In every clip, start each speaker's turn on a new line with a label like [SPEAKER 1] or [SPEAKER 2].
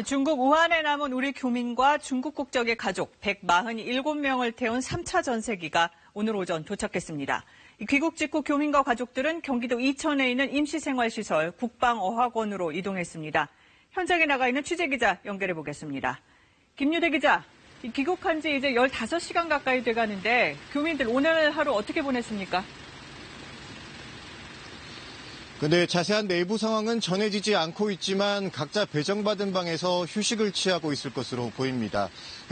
[SPEAKER 1] 중국 우한에 남은 우리 교민과 중국 국적의 가족 147명을 태운 3차 전세기가 오늘 오전 도착했습니다. 귀국 직후 교민과 가족들은 경기도 이천에 있는 임시생활시설 국방어학원으로 이동했습니다. 현장에 나가 있는 취재기자 연결해 보겠습니다. 김유대 기자, 귀국한 지 이제 15시간 가까이 돼가는데 교민들 오늘 하루 어떻게 보냈습니까?
[SPEAKER 2] 근데 자세한 내부 상황은 전해지지 않고 있지만 각자 배정받은 방에서 휴식을 취하고 있을 것으로 보입니다.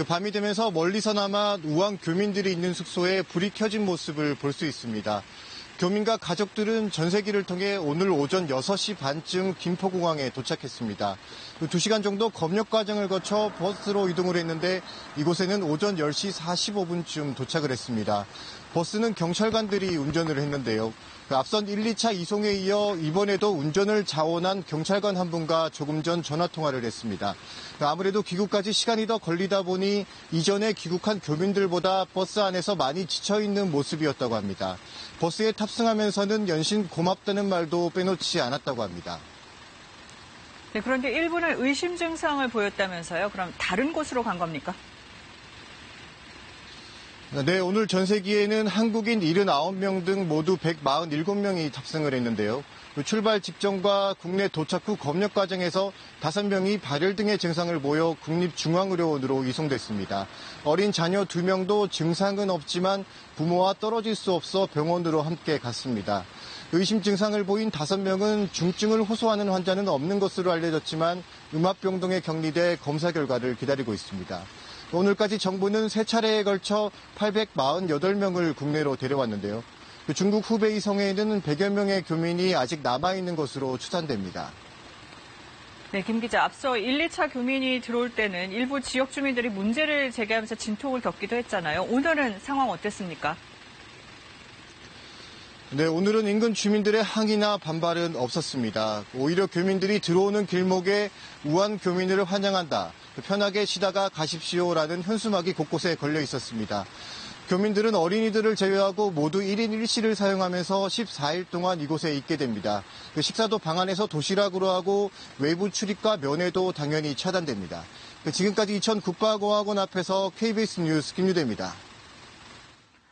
[SPEAKER 2] 밤이 되면서 멀리서나마 우한 교민들이 있는 숙소에 불이 켜진 모습을 볼 수 있습니다. 교민과 가족들은 전세기를 통해 오늘 오전 6시 반쯤 김포공항에 도착했습니다. 2시간 정도 검역 과정을 거쳐 버스로 이동을 했는데 이곳에는 오전 10시 45분쯤 도착을 했습니다. 버스는 경찰관들이 운전을 했는데요. 앞선 1, 2차 이송에 이어 이번에도 운전을 자원한 경찰관 한 분과 조금 전 전화통화를 했습니다. 아무래도 귀국까지 시간이 더 걸리다 보니 이전에 귀국한 교민들보다 버스 안에서 많이 지쳐있는 모습이었다고 합니다. 버스에 탑승하면서는 연신 고맙다는 말도 빼놓지 않았다고 합니다.
[SPEAKER 1] 네, 그런데 일부는 의심 증상을 보였다면서요. 그럼 다른 곳으로 간 겁니까?
[SPEAKER 2] 네, 오늘 전세기에는 한국인 79명 등 모두 147명이 탑승을 했는데요. 출발 직전과 국내 도착 후 검역 과정에서 5명이 발열 등의 증상을 보여 국립중앙의료원으로 이송됐습니다. 어린 자녀 2명도 증상은 없지만 부모와 떨어질 수 없어 병원으로 함께 갔습니다. 의심 증상을 보인 5명은 중증을 호소하는 환자는 없는 것으로 알려졌지만 음압병 등에 격리돼 검사 결과를 기다리고 있습니다. 오늘까지 정부는 3차례에 걸쳐 848명을 국내로 데려왔는데요. 중국 후베이 성에는 100여 명의 교민이 아직 남아있는 것으로 추산됩니다.
[SPEAKER 1] 네, 김 기자, 앞서 1, 2차 교민이 들어올 때는 일부 지역 주민들이 문제를 제기하면서 진통을 겪기도 했잖아요. 오늘은 상황 어땠습니까?
[SPEAKER 2] 네, 오늘은 인근 주민들의 항의나 반발은 없었습니다. 오히려 교민들이 들어오는 길목에 우한 교민을 환영한다, 편하게 쉬다가 가십시오라는 현수막이 곳곳에 걸려 있었습니다. 교민들은 어린이들을 제외하고 모두 1인 1실을 사용하면서 14일 동안 이곳에 있게 됩니다. 식사도 방 안에서 도시락으로 하고 외부 출입과 면회도 당연히 차단됩니다. 지금까지 이천 국방어학원 앞에서 KBS 뉴스 김유대입니다.